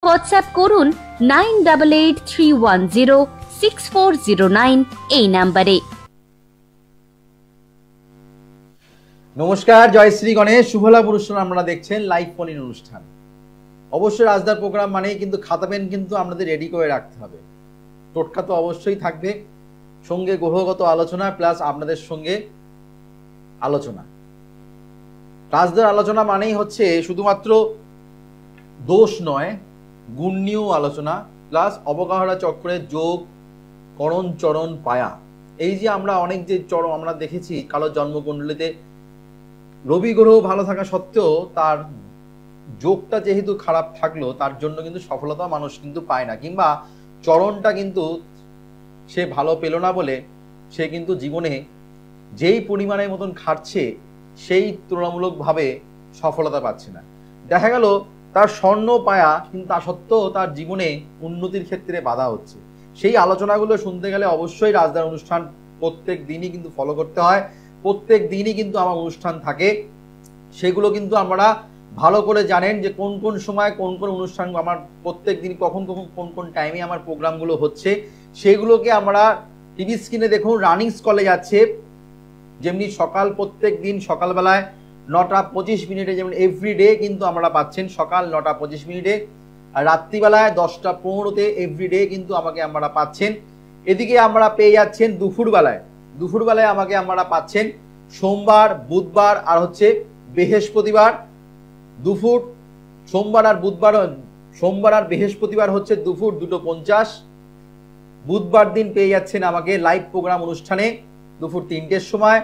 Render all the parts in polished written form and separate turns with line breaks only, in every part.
WhatsApp করুন 9883106409 এই নাম্বারে।
নমস্কার, জয় শ্রী গণেশ। শুভলাভ অনুষ্ঠান আপনারা দেখছেন, লাইভ ফোন ইন অনুষ্ঠান। অবশ্যই রাজদার প্রোগ্রাম মানেই কিন্তু খাতা পেন কিন্তু আপনাদের রেডি করে রাখতে হবে। টোটকা তো অবশ্যই থাকবে, সঙ্গে গ্রহগত আলোচনা প্লাস আপনাদের সঙ্গে আলোচনা। রাজদার আলোচনা মানেই হচ্ছে শুধুমাত্র দোষ নয়, গুণ নিয়েও আলোচনা, প্লাস অবগাহরা চক্রের যোগ, করণ, চরণ, পায়া। এই যে আমরা অনেক যে চরণ আমরা দেখেছি কারো জন্মকুণ্ডলিতে রবি গ্রহ ভালো থাকা সত্ত্বেও তার যোগটা যেহেতু খারাপ থাকলো, তার জন্য কিন্তু সফলতা মানুষ কিন্তু পায় না, কিংবা চরণটা কিন্তু সে ভালো পেল না বলে সে কিন্তু জীবনে যেই পরিমাণের মতন খাটছে সেই তুলনামূলকভাবে সফলতা পাচ্ছে না। দেখা গেল তার স্বর্ণ পায়া, কিন্তু তা সত্ত্বেও তার জীবনে উন্নতির ক্ষেত্রে বাধা হচ্ছে। সেই আলোচনাগুলো শুনতে গেলে অবশ্যই রাজদার অনুষ্ঠান প্রত্যেক দিনই কিন্তু ফলো করতে হয়। প্রত্যেক দিনই কিন্তু আমার অনুষ্ঠান থাকে, সেগুলো কিন্তু আমরা ভালো করে জানেন যে কোন কোন সময় কোন কোন অনুষ্ঠান আমার প্রত্যেক দিন কখন কখন কোন কোন টাইমে আমার প্রোগ্রামগুলো হচ্ছে, সেগুলোকে আমরা টিভি স্ক্রিনে দেখুন রানিং স্কলে যাচ্ছে। যেমনি সকাল প্রত্যেক দিন সকালবেলায় 9:25 যেমন এভরিডে কিন্তু আমরা পাচ্ছেন সকাল 9:25, আর রাত্রিবেলায় 10:15 এভরিডে কিন্তু আমাকে আমরা পাচ্ছেন। এদিকে আমরা পেয়ে যাচ্ছেন দুপুরবেলায় আমাকে আমরা পাচ্ছেন সোমবার, বুধবার আর হচ্ছে বৃহস্পতিবার দুপুর। সোমবার আর বৃহস্পতিবার হচ্ছে দুপুর 2:50। বুধবার দিন পেয়ে যাচ্ছেন আমাকে লাইভ প্রোগ্রাম অনুষ্ঠানে দুপুর 3টের সময়,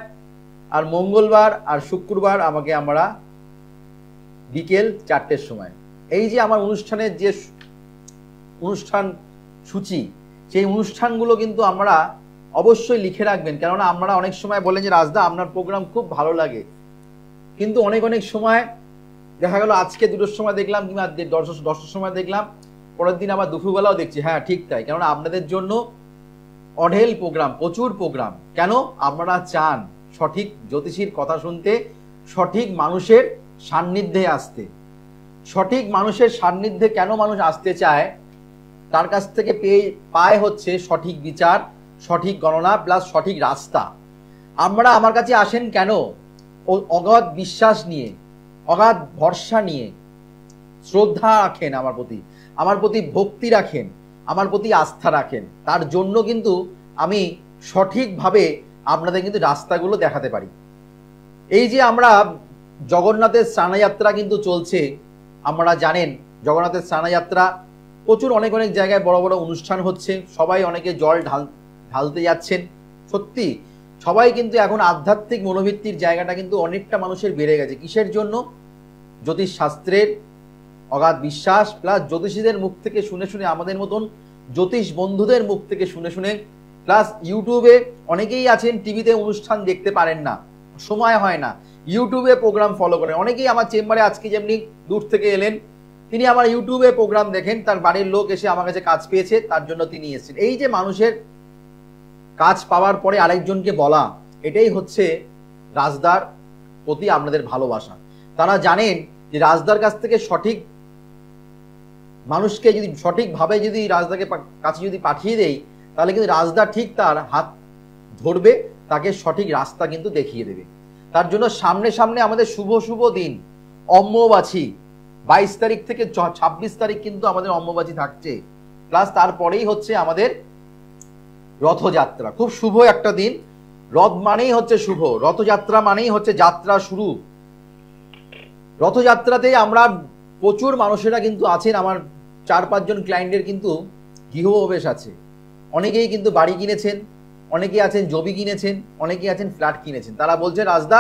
আর মঙ্গলবার আর শুক্রবার আমাকে আমরা বিকেল 4টের সময়। এই যে আমার অনুষ্ঠানের যে অনুষ্ঠান সূচি, সেই অনুষ্ঠানগুলো কিন্তু আমরা অবশ্যই লিখে রাখবেন, কেননা আমরা অনেক সময় বলেন যে রাজদা আপনার প্রোগ্রাম খুব ভালো লাগে, কিন্তু অনেক সময় দেখা গেল আজকে 2টোর সময় দেখলাম কিংবা 10টার সময় দেখলাম, পরের দিন আবার দুপুরবেলাও দেখছি। হ্যাঁ ঠিক তাই, কেননা আপনাদের জন্য অঢেল প্রোগ্রাম, প্রচুর প্রোগ্রাম। কেন? আপনারা চান সঠিক জ্যোতিষীর কথা শুনতে, সঠিক মানুষের সান্নিধ্যে আসতে। সঠিক মানুষের সান্নিধ্যে কেন মানুষ আসতে চায়? তার কাছ থেকে পায় হচ্ছে সঠিক বিচার, সঠিক গণনা প্লাস সঠিক রাস্তা। আমার কাছে আসেন কেন? অগাধ বিশ্বাস নিয়ে, অগাধ ভরসা নিয়ে, শ্রদ্ধা রাখেন আমার প্রতি ভক্তি রাখেন, আমার প্রতি আস্থা রাখেন। তার জন্য কিন্তু আমি সঠিকভাবে আপনাদের কিন্তু রাস্তাগুলো দেখাতে পারি। এই যে আমরা জগন্নাথের স্নানযাত্রা কিন্তু চলছে, আপনারা জানেন জগন্নাথের স্নানযাত্রা প্রচুর অনেক জায়গায় বড় বড় অনুষ্ঠান হচ্ছে, সবাই অনেকে জল ঢালতে যাচ্ছেন। সত্যি সবাই কিন্তু এখন আধ্যাত্মিক মনোবৃত্তির জায়গাটা কিন্তু অনেকটা মানুষের বেড়ে গেছে। কিসের জন্য? জ্যোতিষ শাস্ত্রের অগাধ বিশ্বাস প্লাস জ্যোতিষীদের মুখ থেকে শুনে শুনে, আমাদের মতন জ্যোতিষ বন্ধুদের মুখ থেকে শুনে শুনে, প্লাস ইউটিউবে অনেকেই আছেন টিভিতে অনুষ্ঠান দেখতে পারেন না, সময় হয় না, ইউটিউবে প্রোগ্রাম ফলো করেন। অনেকেই আমার চেম্বারে আজকে যেমনি দূর থেকে এলেন, তিনি আমার ইউটিউবে প্রোগ্রাম দেখেন, তার বাড়ির লোক এসে আমার কাছে কাজ পেয়েছে, তার জন্য তিনি এসেছেন। এই যে মানুষের কাজ পাওয়ার পরে আরেকজনকে বলা, এটাই হচ্ছে রাজদার প্রতি আপনাদের ভালোবাসা। তারা জানেন যে রাজদার কাছ থেকে সঠিক মানুষকে যদি সঠিকভাবে যদি রাজদাকে কাছে যদি পাঠিয়ে দেই, তাহলে কিন্তু রাজদা ঠিক তার হাত ধরবে, তাকে সঠিক রাস্তা কিন্তু দেখিয়ে দেবে। তার জন্য সামনে আমাদের শুভ দিন অম্বুবাচী 22 তারিখ থেকে 26 তারিখ কিন্তু আমাদের অম্বুবাচী থাকছে, প্লাস তারপরেই হচ্ছে আমাদের রথযাত্রা। খুব শুভ একটা দিন। রথ মানেই হচ্ছে শুভ, রথযাত্রা মানেই হচ্ছে যাত্রা শুরু। রথযাত্রাতে আমরা প্রচুর মানুষেরা কিন্তু আছেন, আমার 4-5 জন ক্লায়েন্টের কিন্তু গৃহপ্রবেশ আছে। অনেকেই কিন্তু বাড়ি কিনেছেন, অনেকেই আছেন জমি কিনেছেন, অনেকেই আছেন ফ্ল্যাট কিনেছেন। তারা বলছে রাজদা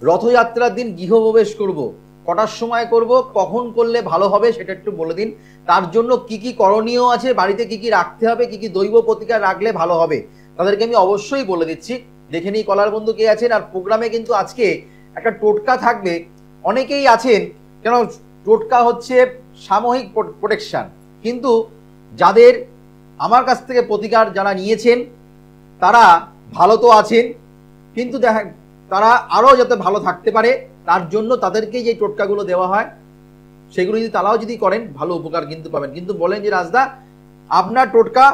রথযাত্রার দিন গৃহপ্রবেশ করব, কটার সময় করব, কখন করলে ভালো হবে সেটা একটু বলে দিন। তার জন্য কি কি করণীয় আছে, বাড়িতে কি কি রাখতে হবে, কি কি দৈব প্রতিকার রাখলে ভালো হবে, তাদেরকে আমি অবশ্যই বলে দিচ্ছি। দেখে নিই কলার বন্ধু কে আছেন। আর প্রোগ্রামে কিন্তু আজকে একটা টোটকা থাকবে। অনেকেই আছেন, কেন টোটকা হচ্ছে সাময়িক প্রোটেকশন, কিন্তু যাদের আমার কাছ থেকে প্রতিকার যারা নিয়েছেন তারা ভালো তো আছেন, কিন্তু তারা আরো যাতে ভালো থাকতে পারে তার জন্য তাদেরকে যে টোটকাগুলো দেওয়া হয় সেগুলো যদি তারাও যদি করেন ভালো উপকার কিন্তু পাবেন। কিন্তু বলেন যে রাজদা আপনার টোটকা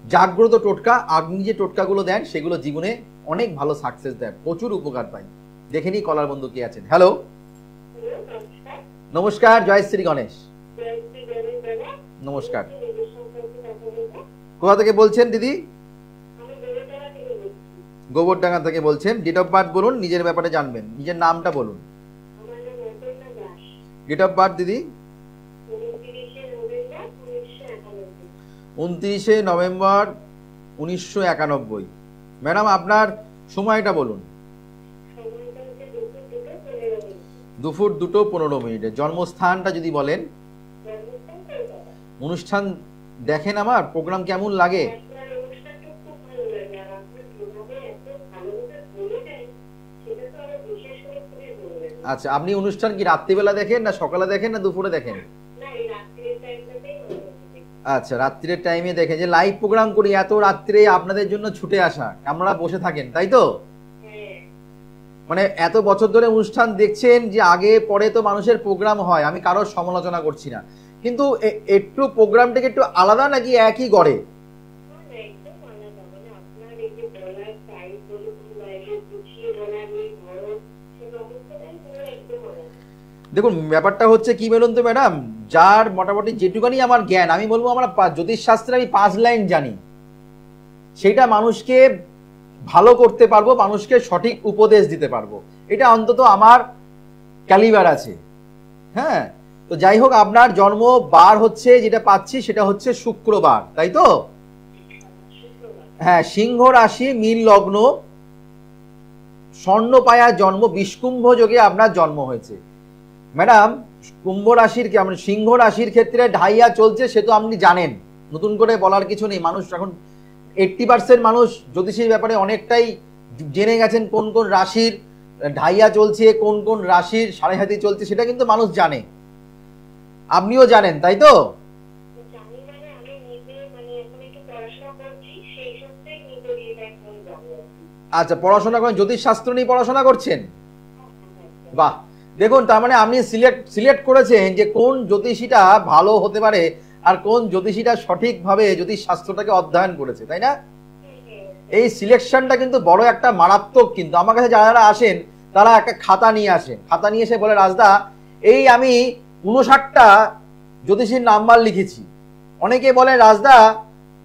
জাগ্রত টোটকা, আপনি যে টোটকাগুলো দেন সেগুলো জীবনে অনেক ভালো সাকসেস দেয়, প্রচুর উপকার পাই। দেখে নি কলার বন্ধু কে আছেন। হ্যালো, নমস্কার, জয় শ্রী গণেশ। নমস্কার, কোথা থেকে বলছেন দিদি? গোবরডাঙ্গা থেকে বলছেন। ডেট অফ বার্থ বলুন, নিজের ব্যাপারে জানবেন, নিজের নামটা বলুন। ডেট অফ বার্থ দিদি? 29 নভেম্বর 1991। ম্যাডাম আপনার সময়টা বলুন। দুপুর 2:15। জন্মস্থানটা যদি বলেন। অনুষ্ঠান দেখেন, আমার প্রোগ্রাম কেমন লাগে? আচ্ছা, আপনি অনুষ্ঠান কি রাত্রিবেলা দেখেন না সকালে দেখেন না দুপুরে দেখেন? আচ্ছা, রাত্রির টাইমে দেখেন। যে লাইভ প্রোগ্রাম করি এত রাত্রে আপনাদের জন্য ছুটে আসা, আপনারা বসে থাকেন তাই তো? মানে এত বছর ধরে অনুষ্ঠান দেখছেন, যে আগে পরে তো মানুষের প্রোগ্রাম হয়, আমি কারোর সমালোচনা করছি না, কিন্তু একটু প্রোগ্রামটাকে একটু আলাদা নাকি একই গড়ে? দেখুন ব্যাপারটা হচ্ছে কি বলুন তো ম্যাডাম, যার মোটামুটি যেটুকানি আমার জ্ঞান, আমি বলবো আমরা জ্যোতিষ শাস্ত্রে আমি 5 লাইন জানি, সেটা মানুষকে ভালো করতে পারবো, মানুষকে সঠিক উপদেশ দিতে পারবো, এটা অন্তত আমার ক্যালিবার আছে। হ্যাঁ, তো যাই হোক, আপনার জন্ম বার হচ্ছে যেটা পাচ্ছি সেটা হচ্ছে শুক্রবার, তাই তো? হ্যাঁ, সিংহ রাশি, মীন লগ্ন, স্বর্ণপায়া জন্ম, বিষকুম্ভ যোগে আপনার জন্ম হয়েছে। ম্যাডাম কুম্ভ রাশির সিংহ রাশির ক্ষেত্রে ঢাইয়া চলছে, সে তো আপনি জানেন, নতুন করে বলার কিছু নেই। মানুষ এখন 80% মানুষ জ্যোতিষীর ব্যাপারে অনেকটাই জেনে গেছেন, কোন কোন রাশির ঢাইয়া চলছে, কোন কোন রাশির সাড়ে হাতি চলছে, সেটা কিন্তু মানুষ জানে, আপনিও জানেন তাই তো? আচ্ছা, পড়াশোনা করেন, জ্যোতিষ শাস্ত্র নিয়ে পড়াশোনা করছেন? বাহ, দেখুন তার মানে আপনি সিলেক্ট করেছেন যে কোন জ্যোতিষীটা ভালো হতে পারে আর কোন জ্যোতিষীটা সঠিকভাবে জ্যোতিষ শাস্ত্রটাকে অধ্যয়ন করেছে, তাই না? এই সিলেকশনটা কিন্তু বড় একটা মারাত্মক। কিন্তু আমার কাছে যারা আসেন তারা একটা খাতা নিয়ে আসেন, খাতা নিয়ে এসে বলে রাজদা এই আমি 59টা জ্যোতিষীর নাম্বার লিখেছি। অনেকে বলে রাজদা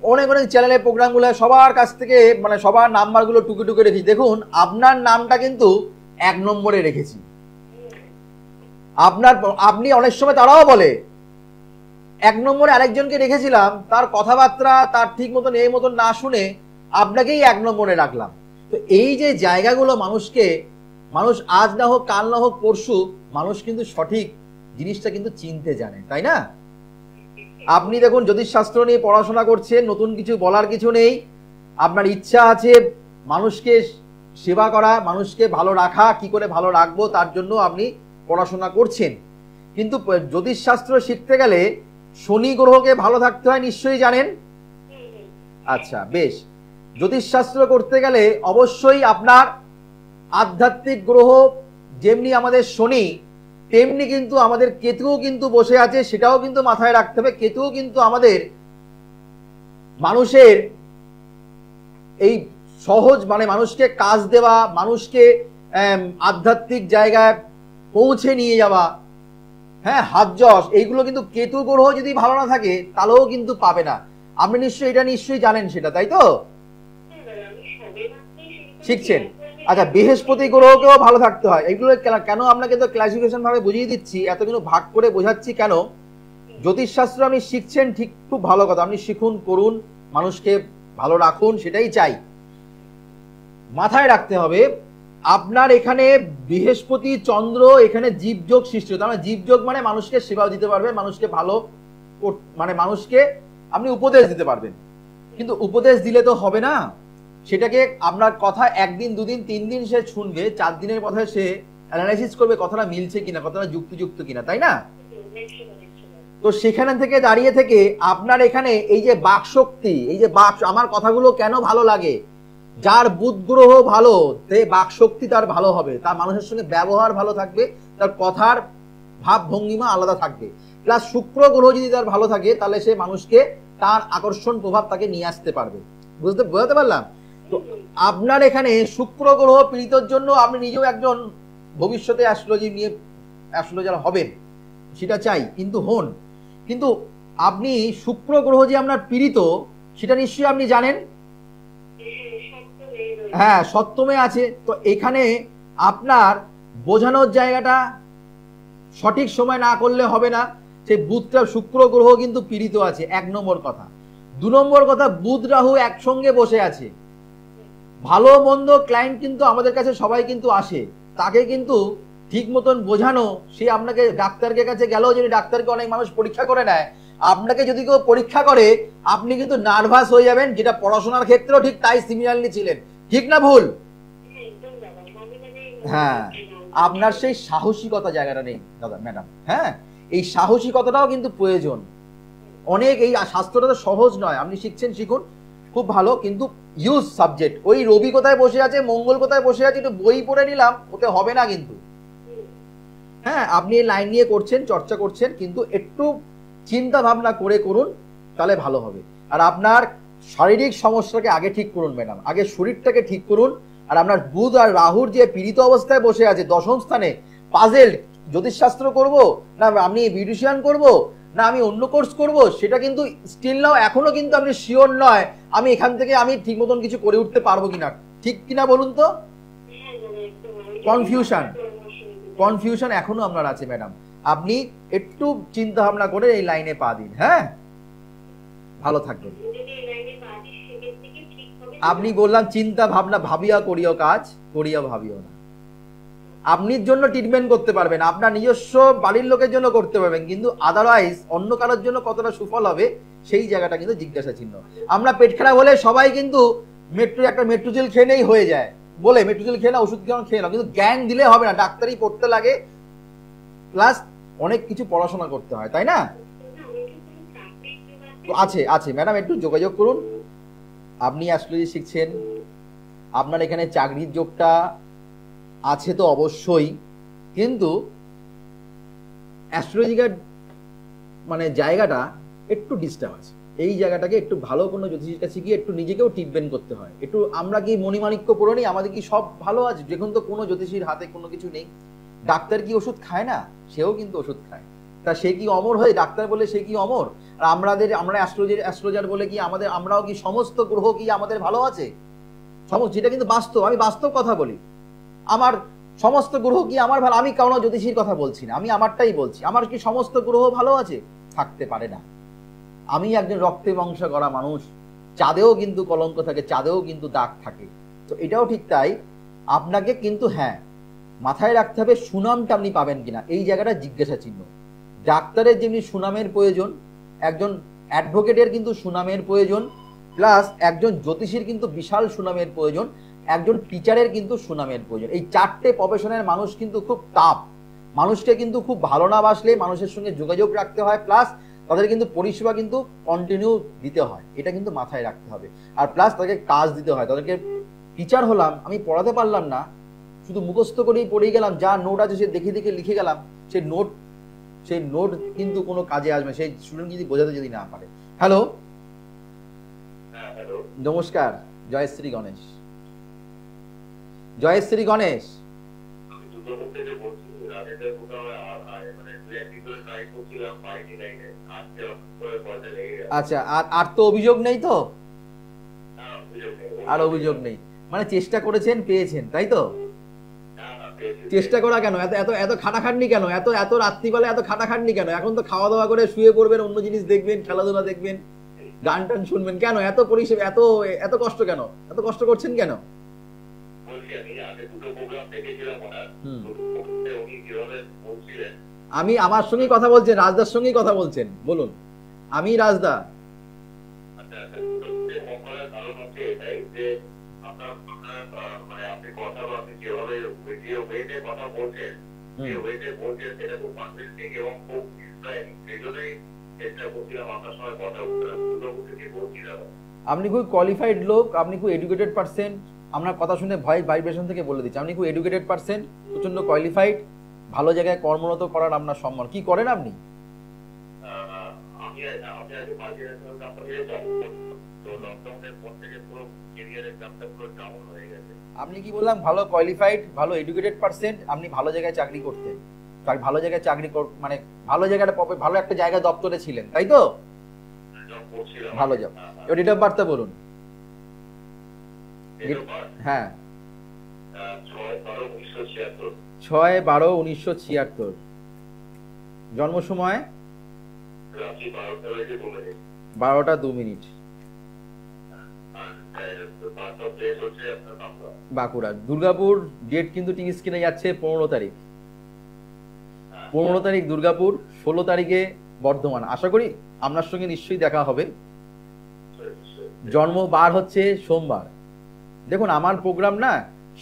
অনেক অনেক চ্যানেলে প্রোগ্রামগুলো সবার কাছ থেকে মানে সবার নাম্বারগুলো টুকে টুকে রেখেছি, দেখুন আপনার নামটা কিন্তু 1 নম্বরে রেখেছি। আপনি অনেক সময় তারাও বলে 1 নম্বরে আরেকজনকে রেখেছিলাম, তার কথাবার্তা তার ঠিক মতন এই মতন না শুনে আপনাকেই 1 নম্বরে রাখলাম। তো এই যে জায়গাগুলো মানুষ আজ না হোক কাল না হোক পরশু মানুষ কিন্তু সঠিক জিনিসটা কিন্তু চিনতে জানে, তাই না? আপনি দেখুন জ্যোতিষশাস্ত্র নিয়ে পড়াশোনা করছেন, নতুন কিছু বলার কিছু নেই, আপনার ইচ্ছা আছে মানুষকে সেবা করা, মানুষকে ভালো রাখা, কি করে ভালো রাখবো তার জন্য আপনি পড়াশোনা করছেন। কিন্তু জ্যোতিষশাস্ত্র শিখতে গেলে শনি গ্রহকে ভালো থাকতে হয়, নিশ্চয়ই জানেন। আচ্ছা বেশ, জ্যোতিষশাস্ত্র করতে গেলে অবশ্যই আপনার আধ্যাত্মিক গ্রহ যেমনি আমাদের শনি, তেমনি কিন্তু আমাদের কেতুও কিন্তু বসে আছে, সেটাও কিন্তু মাথায় রাখতে হবে। কেতুও কিন্তু আমাদের মানুষের এই সহজ মানে মানুষকে কাজ দেওয়া, মানুষকে আধ্যাত্মিক জায়গায় পৌঁছে নিয়ে যাওয়া, হ্যাঁ হাত যশ, এইগুলো কিন্তু কেতু গ্রহ যদি ভালো না থাকে তাহলেও কিন্তু পাবে না। আপনি এটা নিশ্চয়ই জানেন সেটা, তাই তো? শিখছেন। আচ্ছা, বৃহস্পতি গ্রহকেও ভালো থাকতে হয়। এগুলো কেন আপনাকে তো ক্লাসিফিকেশন ভাবে বুঝিয়ে দিচ্ছি, এতগুলো ভাগ করে বোঝাচ্ছি কেন। জ্যোতিষশাস্ত্র আপনি শিখছেন ঠিক, খুব ভালো কথা, আপনি শিখুন, করুন, মানুষকে ভালো রাখুন, সেটাই চাই। মাথায় রাখতে হবে আপনার এখানে বৃহস্পতি চন্দ্র এখানে জীবযোগ সৃষ্টি হতো। আমরা জীবযোগ মানে মানুষকে সেবা দিতে পারবেন, মানুষকে ভালো মানে মানুষকে আপনি উপদেশ দিতে পারবেন, কিন্তু উপদেশ দিলে তো হবে না, সেটাকে আপনার কথা 1 দিন 2 দিন 3 দিন সে শুনবে, 4 দিনের কথায় সে অ্যানালাইসিস করবে কথাটা মিলছে কিনা, কথাটা যুক্তিযুক্ত কিনা, তাই না? তো সেখানে থেকে দাঁড়িয়ে থেকে আপনার এখানে এই যে বাক শক্তি, এই যে বাক, আমার কথাগুলো কেন ভালো লাগে, যার বুধ গ্রহ ভালো তে বাক শক্তি তার ভালো হবে, তার মানুষের সঙ্গে ব্যবহার ভালো থাকবে, তার কথার ভাব ভঙ্গিমা আলাদা থাকবে। প্লাস শুক্র গ্রহ যদি তার ভালো থাকে তাহলে সে মানুষকে তার আকর্ষণ প্রভাব তাকে নিয়ে আসতে পারবে। বুঝতে পারলাম? তো আপনার এখানে শুক্র গ্রহ পীড়িতর জন্য আপনি নিজেও একজন ভবিষ্যতে অ্যাস্ট্রোলজার হবেন, সেটা চাই, কিন্তু হন। কিন্তু আপনি শুক্র গ্রহ যে আপনার পীড়িত সেটা নিশ্চয়ই আপনি জানেন। হ্যাঁ, সপ্তমে আছে। তো এখানে আপনার বোঝানোর জায়গাটা সঠিক সময় না করলে হবে না। সেই বুধটা শুক্র গ্রহ কিন্তু পীড়িত আছে, 1 নম্বর কথা। 2 নম্বর কথা, বুধ রাহু একসঙ্গে বসে আছে। ভালো মন্দ ক্লায়েন্ট কিন্তু আমাদের কাছে সবাই কিন্তু আসে, তাকে কিন্তু ঠিক মতন বোঝানো, সে আপনাকে ডাক্তারের কাছে গেলেও যদি ডাক্তারকে অনেক মানুষ পরীক্ষা করে নেয়, আপনাকে যদি কেউ পরীক্ষা করে আপনি কিন্তু নার্ভাস হয়ে যাবেন, যেটা পড়াশোনার ক্ষেত্রেও ঠিক তাই সিমিলারলি ছিলেন। ঠিক না ভুল? হ্যাঁ, আপনার সেই সাহসিকতা জায়গাটা নেই দাদা ম্যাডাম। হ্যাঁ, এই সাহসিকতাটাও কিন্তু প্রয়োজন অনেক। এই শাস্ত্রটা তো সহজ নয়, আপনি শিখছেন, শিখুন, খুব ভালো। কিন্তু ইউজ সাবজেক্ট, ওই রবি কোথায় বসে আছে, মঙ্গল কোথায় বসে আছে, একটু বই পড়ে নিলাম ওতে হবে না কিন্তু। হ্যাঁ, আপনি এই লাইন নিয়ে করছেন, চর্চা করছেন, কিন্তু একটু চিন্তা ভাবনা করে করুন, তাহলে ভালো হবে। আর আপনার শারীরিক সমস্যাকে আগে ঠিক করুন ম্যাডাম, আগে শরীরটাকে ঠিক করুন। আর আপনার বুধ আর রাহুর যে পীড়িত অবস্থায় বসে আছে দশম স্থানে, পাজেল, জ্যোতিষশাস্ত্র করব না আমি বিউটিশিয়ান করব না আমি অন্য কোর্স করব, সেটা কিন্তু স্টিল নাও এখনো কিন্তু আপনি শিওর নয় আমি এখান থেকে আমি ঠিক মতন কিছু করে উঠতে পারবো কিনা। ঠিক কিনা বলুন তো? কনফিউশন এখনো আপনার আছে ম্যাডাম। আপনি একটু চিন্তা ভাবনা করে এই লাইনে পা দিন। হ্যাঁ, ভালো থাকবেন। আপনি বললাম চিন্তা ভাবনা, ভাবিয়া করিও কাজ, করিয়া ভাবিও না। আপনির জন্য ট্রিটমেন্ট করতে পারবেন, আপনার নিজস্ব বাড়ির লোকের জন্য করতে পারবেন, কিন্তু আদারওয়াইজ অন্য কারোর জন্য কতটা সুফল হবে সেই জায়গাটা কিন্তু জিজ্ঞাসা চিহ্ন। আমরা পেট খারাপ হলে সবাই কিন্তু একটা মেট্রোজেল খেয়ে নেই হয়ে যায়, বলে মেট্রোজেল খেয়ে না, ওষুধ খেয়ে নাও, কিন্তু জ্ঞান দিলে হবে না, ডাক্তারি পড়তে লাগে, প্লাস অনেক কিছু পড়াশোনা করতে হয়, তাই না? তো আছে ম্যাডাম, একটু যোগাযোগ করুন। আপনি অ্যাস্ট্রোলজি শিখছেন, আপনার এখানে চাকরির যোগটা আছে তো অবশ্যই, কিন্তু অ্যাস্ট্রোলজিক্যাল মানে জায়গাটা একটু ডিস্টার্ব আছে। এই জায়গাটাকে একটু ভালো কোনো জ্যোতিষীর কাছে গিয়ে একটু নিজেকেও ট্রিটমেন্ট করতে হয়। একটু আমরা কি মণিমাণিক্য পড়ে নিই, আমাদের কি সব ভালো আছে? দেখুন তো, কোনো জ্যোতিষীর হাতে কোনো কিছু নেই। ডাক্তার কি ওষুধ খায় না? সেও কিন্তু ওষুধ খায়। তা সে কি অমর হয়? ডাক্তার বলে সে কি অমর? আর আমরা অ্যাস্ট্রোলজার বলে কি আমরাও কি সমস্ত গ্রহ কি আমাদের ভালো আছে? যেটা কিন্তু বাস্তব, আমি বাস্তব কথা বলি। আমার সমস্ত গ্রহ কি আমার ভালো? আমি কারণ জ্যোতিষীর কথা বলছি না, আমি আমারটাই বলছি। আমার কি সমস্ত গ্রহ ভালো আছে? থাকতে পারে না। আমি একজন রক্তে বংশ গড়া মানুষ, চাঁদেও কিন্তু কলঙ্ক থাকে, চাঁদেও কিন্তু দাগ থাকে। তো এটাও ঠিক তাই, আপনাকে কিন্তু হ্যাঁ মাথায় রাখতে হবে সুনামটা আপনি পাবেন কিনা, এই জায়গাটা জিজ্ঞাসা চিহ্ন। ডাক্তারের যেমনি সুনামের প্রয়োজন, একজন অ্যাডভোকেটের কিন্তু সুনামের প্রয়োজন, প্লাস একজন জ্যোতিষীর কিন্তু বিশাল সুনামের প্রয়োজন, একজন টিচারের কিন্তু সুনামের প্রয়োজন। এই 4টে প্রফেশনের মানুষ কিন্তু খুব টাফ। মানুষকে কিন্তু খুব ভালো না বাসলে মানুষের সঙ্গে যোগাযোগ রাখতে হয়, প্লাস তাদের কিন্তু পরিষেবা কিন্তু কন্টিনিউ দিতে হয়, এটা কিন্তু মাথায় রাখতে হবে। আর প্লাস তাদেরকে কাজ দিতে হয়। তাদেরকে টিচার হলাম, আমি পড়াতে পারলাম না, শুধু মুখস্থ করেই পড়ে গেলাম, যা নোট আছে সে দেখে দেখে লিখে গেলাম, সেই নোট কিন্তু কোনো কাজে আসবে সেই স্টুডেন্ট যদি বোঝাতে না পারে। হ্যালো, নমস্কার, জয় শ্রী গণেশ। জয় শ্রী গণেশ। আচ্ছা, আর তো অভিযোগ নেই তো? আর অভিযোগ নেই মানে চেষ্টা করেছেন, পেয়েছেন, তাই তো? চেষ্টা করা কেন? এত এত এত খাটাখাটনি কেন? এত রাত্রিবেলা এত খাটাখাটনি কেন? এখন তো খাওয়া দাওয়া করে শুয়ে পড়বেন, অন্য জিনিস দেখবেন, খেলাধুলা দেখবেন, গান টান শুনবেন, কেন এত পরিষেবা, এত কষ্ট কেন? এত কষ্ট করছেন কেন? আমি আমার সঙ্গেই কথা বলছেন, রাজদার সঙ্গেই কথা বলছেন, বলুন। আমি রাজদা। আপনি খুব কোয়ালিফাইড লোক, আপনি খুব এডুকেটেড পারসন, আপনার কথা শুনে ভয়েস ভাইব্রেশন থেকে বলে দিচ্ছি, আপনি খুব এডুকেটেড পারসন, প্রচন্ড কোয়ালিফাইড, ভালো জায়গায় কর্মরত করার আপনার সম্মান। কি করেন আপনি? আপনি কি বললাম ভালো কোয়ালিফাইড, ভালো এডুকেটেড পারসন, আপনি ভালো জায়গায় চাকরি করতেন, ভালো জায়গায় চাকরি মানে ভালো জায়গাটা ভালো একটা জায়গায় দপ্তরে ছিলেন, তাই তো? ভালো জব। এবার ডেট অফ বার্থটা বলুন। হ্যাঁ, 6/12/1976। জন্ম সময় 12টা 2 মিনিট। বাঁকুড়া। দুর্গাপুর। ডেট কিন্তু টিভি স্ক্রিনে যাচ্ছে 15 তারিখ। 15 তারিখ দুর্গাপুর, 16 তারিখে বর্ধমান। আশা করি আপনার সঙ্গে নিশ্চয়ই দেখা হবে। জন্ম বার হচ্ছে সোমবার। দেখুন আমার প্রোগ্রাম না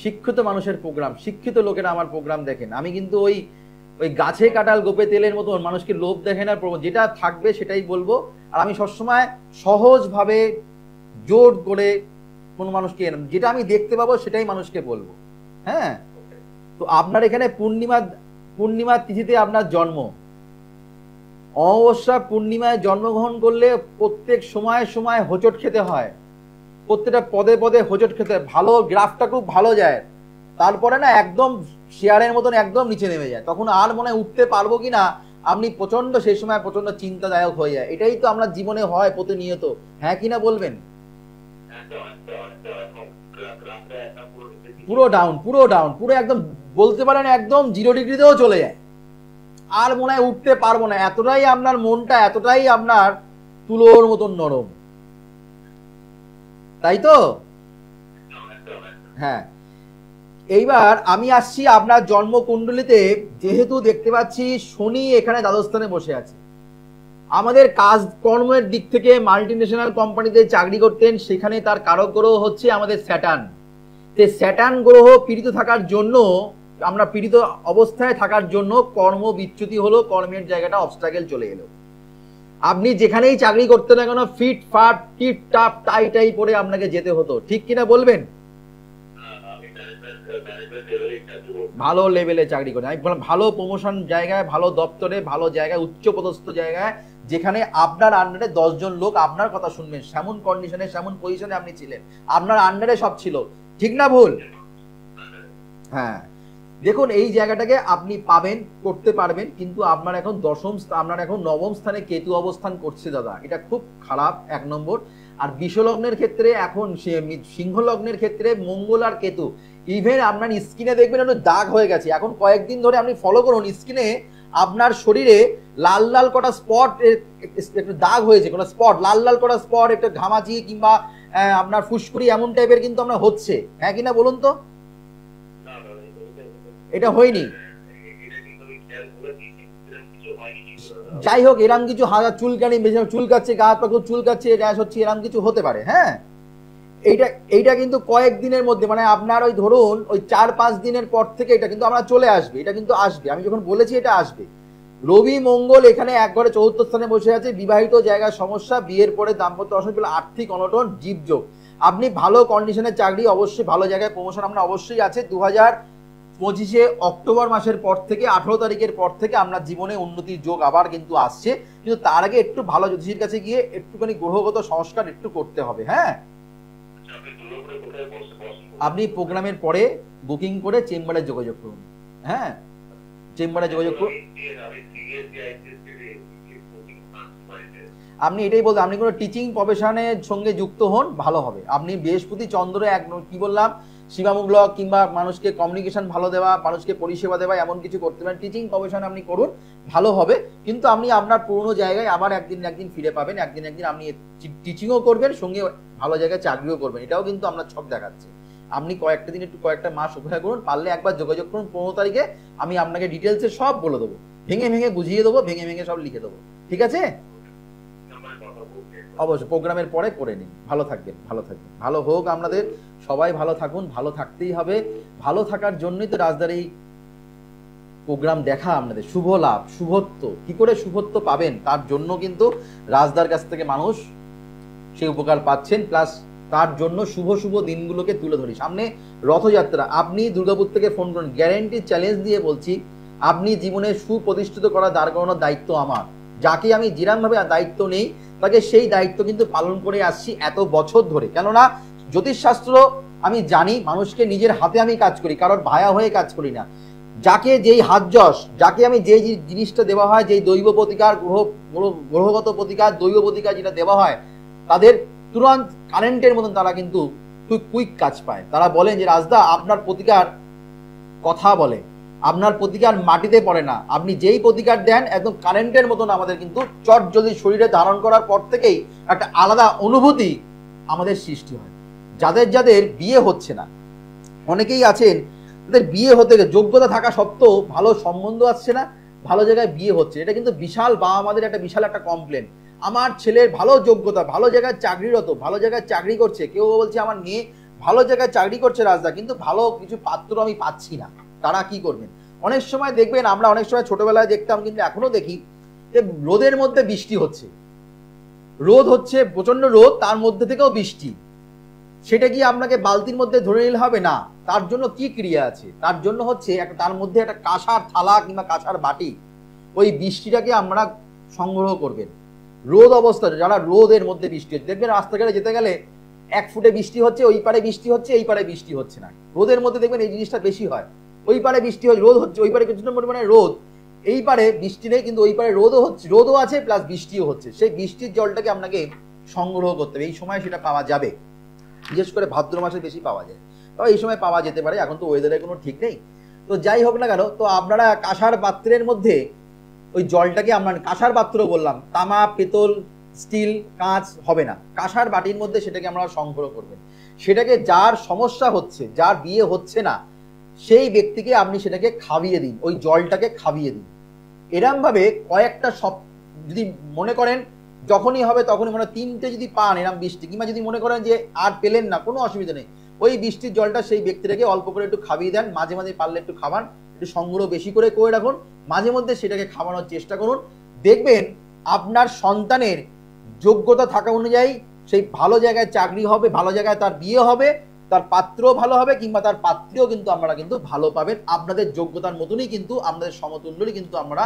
শিক্ষিত মানুষের প্রোগ্রাম, শিক্ষিত লোকেরা আমার প্রোগ্রাম দেখেন। আমি কিন্তু ওই গাছে কাঁঠাল গোপে তেলের মতো মানুষকে লোভ দেখে না, যেটা থাকবে সেটাই বলবো। আর আমি সবসময় সহজভাবে জোর করে কোনো মানুষকে যেটা আমি দেখতে পাবো সেটাই মানুষকে বলবো। হ্যাঁ, তো আপনার এখানে পূর্ণিমার তিথিতে আপনার জন্ম, অমাবস্যা পূর্ণিমায় জন্মগ্রহণ করলে প্রত্যেক সময় সময় হোঁচট খেতে হয়, প্রত্যেকটা পদে পদে হোঁচট খেতে হয়। ভালো গ্রাফটা খুব ভালো যায়, তারপরে না একদম শেয়ারের মতন একদম নিচে নেমে যায়, তখন আর মনে উঠতে পারবো কিনা আপনি প্রচন্ড সেই সময় প্রচন্ড চিন্তাদায়ক হয়ে যায়। এটাই তো আমরা জীবনে হয় প্রতিনিয়ত, হ্যাঁ কিনা বলবেন? পুরো ডাউন, পুরো ডাউন, পুরো একদম বলতে পারেন একদম 0 ডিগ্রিতেও চলে যায়, আর মনে হয় উঠতে পারবো না, এতটাই আপনার মনটা এতটাই আপনার তুলোর মতন নরম, তাই তো? হ্যাঁ, এইবার আমি আসছি আপনার জন্মকুণ্ডলিতে। যেহেতু দেখতে পাচ্ছি শনি এখানে দ্বাদস্থানে বসে আছে, আমাদের কাজ কর্মের দিক থেকে মাল্টিন্যাশনাল কোম্পানিতে চাকরি করতেন, সেখানে তার কারক গ্রহ হচ্ছে আমাদের স্যাটার্ন। স্যাটার্ন গ্রহ পীড়িত থাকার জন্য, আমরা পীড়িত অবস্থায় থাকার জন্য কর্ম বিচ্যুতি হলো, কর্মের জায়গাটা অবস্ট্রাগল চলে এলো। আপনি যেখানেই চাকরি করতে না কেন ফিট ফাট টিপ টাপ টাই টাই পরে আপনাকে যেতে হতো, ঠিক কিনা বলবেন? ভালো লেভেলে চাকরি করে, আমি বললাম ভালো প্রমোশন জায়গায়, ভালো দপ্তরে, ভালো জায়গায়, উচ্চ পদস্থ জায়গায়, যেখানে আপনার আন্ডারে 10 জন লোক আপনার কথা শুনবেন, সেমন কন্ডিশনে সেমন পজিশনে আপনি ছিলেন, আপনার আন্ডারে সব ছিল, ঠিক না ভুল? হ্যাঁ, দেখুন এই জায়গাটাকে আপনি পাবেন, করতে পারবেন, কিন্তু আপনার এখন আপনার এখন 9ম স্থানে কেতু অবস্থান করছে দাদা, এটা খুব খারাপ 1 নম্বর। আর বিশ্বলগ্নের ক্ষেত্রে এখন সিংহ লগ্নের ক্ষেত্রে মঙ্গল আর কেতু, ইভেন আপনার স্কিনে দেখবেন একটু দাগ হয়ে গেছে, এখন কয়েকদিন ধরে আপনি ফলো করুন, স্কিনে আপনার শরীরে লাল লাল কটা স্পট, একটু দাগ হয়েছে, কোনো স্পট লাল লাল কটা স্পট, একটা ঘামাচি কিংবা আপনার ফুসকুড়ি এমন টাইপের কিন্তু আপনার হচ্ছে, হ্যাঁ কিনা বলুন তো? এটা হয়নি? যাই হোক, এরম কিছু হাজার চুলকানি, চুলকাচ্ছে, গা হাত পা খুব চুলকাচ্ছে, র্যাশ হচ্ছে, এরম কিছু হতে পারে। হ্যাঁ, এইটা কিন্তু কয়েকদিনের মধ্যে, মানে আপনার ওই ধরুন ওই 4-5 দিনের পর থেকে এটা কিন্তু আমরা চলে আসবে, এটা কিন্তু আসবে, আমি যখন বলেছি এটা আসবে। রবি মঙ্গল এখানে এক ঘরে 4র্থ স্থানে বসে আছে, বিবাহিত জায়গার সমস্যা, বিয়ের পরে দাম্পত্য অশান্তি, আর্থিক অনটন, জীবযোগ। আপনি ভালো কন্ডিশনের চাকরি, অবশ্যই ভালো জায়গায় প্রমোশন আপনার অবশ্যই আছে। 2025 অক্টোবর মাসের পর থেকে 18 তারিখের পর থেকে আপনার জীবনে উন্নতির যোগ আবার কিন্তু আসছে, কিন্তু তার আগে একটু ভালো জ্যোতিষীর কাছে গিয়ে একটুখানি গ্রহগত সংস্কার একটু করতে হবে। হ্যাঁ, আপনি প্রোগ্রামের পরে বুকিং করে চেম্বারে যোগাযোগ করুন। হ্যাঁ, চেম্বারে যোগাযোগ করুন। আপনি এটাই বলতে, আপনি কোনো টিচিং প্রফেশনের সঙ্গে যুক্ত হন, ভালো হবে। আপনি বৃহস্পতি চন্দ্র কি বললাম, শিবামূলক কিংবা মানুষকে কমিউনিকেশন ভালো দেওয়া, মানুষকে পরিষেবা দেওয়া, এমন কিছু করতে পারেন, টিচিং প্রফেশন আপনি করুন, ভালো হবে। কিন্তু আপনি আপনার পুরনো জায়গায় আবার একদিন ফিরে পাবেন, একদিন আপনি টিচিংও করবেন, সঙ্গে ভালো জায়গায় চাকরিও করবেন, এটাও কিন্তু আমরা ছক দেখাচ্ছে। আপনি কয়েকটা দিন, একটু কয়েকটা মাস অপেক্ষা করুন, পারলে একবার যোগাযোগ করুন 15 তারিখে, আমি আপনাকে ডিটেলসে সব বলে দেবো, ভেঙে ভেঙে বুঝিয়ে দেবো, ভেঙে ভেঙে সব লিখে দেবো, ঠিক আছে? অবশ্যই প্রোগ্রামের পরে করে নিন। ভালো থাকবেন, ভালো থাকবেন, ভালো হোক আপনাদের, সবাই ভালো থাকুন, ভালো থাকতেই হবে। ভালো থাকার জন্যই তো রাজদার এই প্রোগ্রাম দেখা, আপনাদের শুভ লাভ, শুভত্ব। কি করে শুভত্ব পাবেন তার জন্য কিন্তু রাজদার কাছ থেকে মানুষ সেই উপকার পাচ্ছেন, প্লাস তার জন্য শুভ শুভ দিনগুলোকে তুলে ধরি। সামনে রথযাত্রা, আপনি দুর্গাপুর থেকে ফোন করুন, গ্যারেন্টি চ্যালেঞ্জ দিয়ে বলছি, আপনি জীবনে সুপ্রতিষ্ঠিত করার দাঁড় করানোর দায়িত্ব আমার। যাকে আমি যেরকমভাবে দায়িত্ব নেই তাকে সেই দায়িত্ব কিন্তু পালন করে আসছি এত বছর ধরে। কেননা জ্যোতিষশাস্ত্র আমি জানি, মানুষকে নিজের হাতে আমি কাজ করি, কারোর ভায়া হয়ে কাজ করি না। যাকে যেই হাত যশ, যাকে আমি যেই জিনিসটা দেওয়া হয়, যেই দৈব প্রতিকার, গ্রহগত প্রতিকার, দৈব প্রতিকার যেটা দেওয়া হয়, তাদের তুরন্ত কারেন্টের মতন তারা কিন্তু কুইক কাজ পায়। তারা বলেন যে রাজদা আপনার প্রতিকার কথা বলে, আপনার প্রতিকার মাটিতে পড়ে না, আপনি যেই প্রতিকার দেন একদম কারেন্টের মতন আমাদের কিন্তু চট যদি শরীরে ধারণ করার পর থেকেই একটা আলাদা অনুভূতি আমাদের সৃষ্টি হয়। যাদের যাদের বিয়ে হচ্ছে না, অনেকেই আছেন তাদের বিয়ে হতে যোগ্যতা থাকা সত্ত্বেও ভালো সম্বন্ধ আসছে না, ভালো জায়গায় বিয়ে হচ্ছে, এটা কিন্তু বিশাল বাবা মাদের একটা বিশাল একটা কমপ্লেন। আমার ছেলের ভালো যোগ্যতা, ভালো জায়গায় চাকরিরত, ভালো জায়গায় চাকরি করছে, কেউ বলছে আমার মেয়ে ভালো জায়গায় চাকরি করছে রাজদা, কিন্তু ভালো কিছু পাত্র আমি পাচ্ছি না। তারা কি করবেন? অনেক সময় দেখবেন, আমরা অনেক সময় ছোটবেলায় দেখতাম, কিন্তু এখনো দেখি যে রোদের মধ্যে বৃষ্টি হচ্ছে, রোদ হচ্ছে প্রচন্ড রোদ, তার মধ্যে থেকেও বৃষ্টি। সেটা কি আপনাকে বালতির মধ্যে ধরে নিলে হবে না? তার জন্য কি ক্রিয়া আছে? তার জন্য হচ্ছে তার মধ্যে একটা কাঁসার থালা কিংবা কাঁসার বাটি, ওই বৃষ্টিটাকে আমরা সংগ্রহ করবেন। রোদ অবস্থা, যারা রোদের মধ্যে বৃষ্টি হচ্ছে, দেখবেন রাস্তাঘাটে যেতে গেলে 1 ফুটে বৃষ্টি হচ্ছে, ওই পারে বৃষ্টি হচ্ছে, এই পারে বৃষ্টি হচ্ছে না। রোদের মধ্যে দেখবেন এই জিনিসটা বেশি হয়, ওই পারে বৃষ্টি হচ্ছে, রোদ হচ্ছে, ওই পারে কিছুটা পরিমাণে রোদ, এই পারে বৃষ্টি নেই, কিন্তু ওই পারে রোদও হচ্ছে, রোদও আছে প্লাস বৃষ্টিও হচ্ছে। সেই বৃষ্টির জলটাকে আপনাকে সংগ্রহ করতে হবে। এই সময় সেটা পাওয়া যাবে, বিশেষ করে ভাদ্র মাসে বেশি পাওয়া যায়, তবে এই সময় পাওয়া যেতে পারে, এখন তো ওয়েদারের কোনো ঠিক নেই। তো যাই হোক না কেন, তো আপনারা কাঁসার পাত্রের মধ্যে ওই জলটাকে, আমরা কাঁসার পাত্র বললাম, তামা, পেতল, স্টিল, কাঁচ হবে না, কাঁসার বাটির মধ্যে সেটাকে আমরা সংগ্রহ করবেন। সেটাকে যার সমস্যা হচ্ছে, যার বিয়ে হচ্ছে না, সেই ব্যক্তিকে আপনি সেটাকে খাইয়ে দিন, ওই জলটাকে খাইয়ে দিন। এরম ভাবে কয়েকটা সব যদি মনে করেন যখনই হবে তখনই, মানে 3টে যদি পান এরম বৃষ্টি, কিংবা যদি মনে করেন যে আর পেলেন না, কোনো অসুবিধা নেই, ওই বৃষ্টির জলটা সেই ব্যক্তিটাকে অল্প করে একটু খাইয়ে দেন, মাঝে মাঝে পারলে একটু খাওয়ান, একটু সংগ্রহ বেশি করে রাখুন, মাঝে মধ্যে সেটাকে খাওয়ানোর চেষ্টা করুন। দেখবেন আপনার সন্তানের যোগ্যতা থাকা অনুযায়ী সেই ভালো জায়গায় চাকরি হবে, ভালো জায়গায় তার বিয়ে হবে, তার পাত্র ভালো হবে, কিংবা তার পাত্রীও কিন্তু আপনারা কিন্তু ভালো পাবেন, আপনাদের যোগ্যতার মতনই কিন্তু, আপনাদের সমতুল্যই কিন্তু আমরা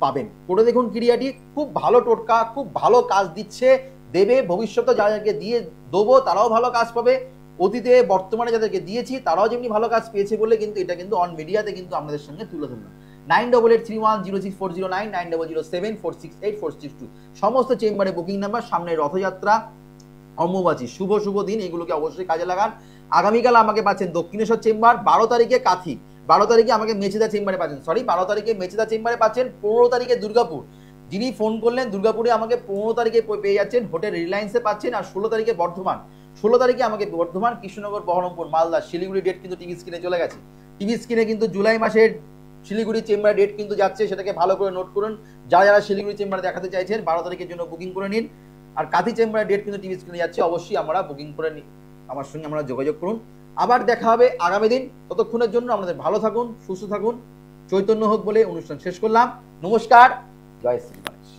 পাবেন। করে দেখুন ক্রিয়াটি, খুব ভালো টোটকা, খুব ভালো কাজ দিচ্ছে, দেবে। ভবিষ্যতে যাদেরকে দিয়ে দেবো তারাও ভালো কাজ পাবে, অতীতে বর্তমানে যাদেরকে দিয়েছি তারাও যেমনি ভালো কাজ পেয়েছে বলে কিন্তু এটা কিন্তু অন মিডিয়াতে কিন্তু আপনাদের সঙ্গে তুলে ধরলাম। 9883106409, 9007468462 সমস্ত চেম্বারে বুকিং নাম্বার। সামনে রথযাত্রা, অম্বুবাচী, শুভ শুভ দিন, এগুলোকে অবশ্যই কাজে লাগান। আগামীকাল আমাকে পাচ্ছেন দক্ষিণেশ্বর চেম্বার, 12 তারিখে কাথি, 12 তারিখে আমাকে মেচেদা চেম্বারে পাচ্ছেন, 12 তারিখে মেচেদা চেম্বারে পাচ্ছেন, 15 তারিখে দুর্গাপুর, যিনি ফোন করলেন দুর্গাপুরে আমাকে 15 তারিখে পেয়ে যাচ্ছেন, হোটেল রিলায়েন্সে পাচ্ছেন। আর 16 তারিখে বর্ধমান, 16 তারিখে আমাকে বর্ধমান, কৃষ্ণনগর, বহরমপুর, মালদা, শিলিগুড়ি ডেট কিন্তু টিভি স্ক্রিনে চলে গেছে। টিভি স্ক্রিনে কিন্তু জুলাই মাসের শিলিগুড়ি চেম্বারে ডেট কিন্তু যাচ্ছে, সেটাকে ভালো করে নোট করুন। যারা যারা শিলিগুড়ি চেম্বারে দেখাতে চাইছেন 12 তারিখের জন্য বুকিং করে নিন। আর কাঁথি চেম্বারের ডেট কিন্তু টিভি স্ক্রিনে যাচ্ছে, অবশ্যই আমরা বুকিং করে নিন, আমার সঙ্গে আমরা যোগাযোগ করুন। আবার দেখা হবে আগামী দিন, ততক্ষণের জন্য আপনাদের ভালো থাকুন, সুস্থ থাকুন, চৈতন্য হোক বলে অনুষ্ঠান শেষ করলাম। নমস্কার, জয় শ্রী গণেশ।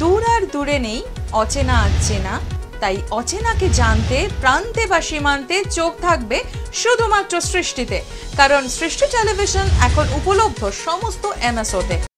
দূর আর দূরে নেই অচেনা আচেনা, তাই অচেনাকে জানতে প্রান্তে বা সীমান্তে চোখ থাকবে শুধুমাত্র সৃষ্টিতে, কারণ সৃষ্টি টেলিভিশন এখন উপলব্ধ সমস্ত এমএসওতে।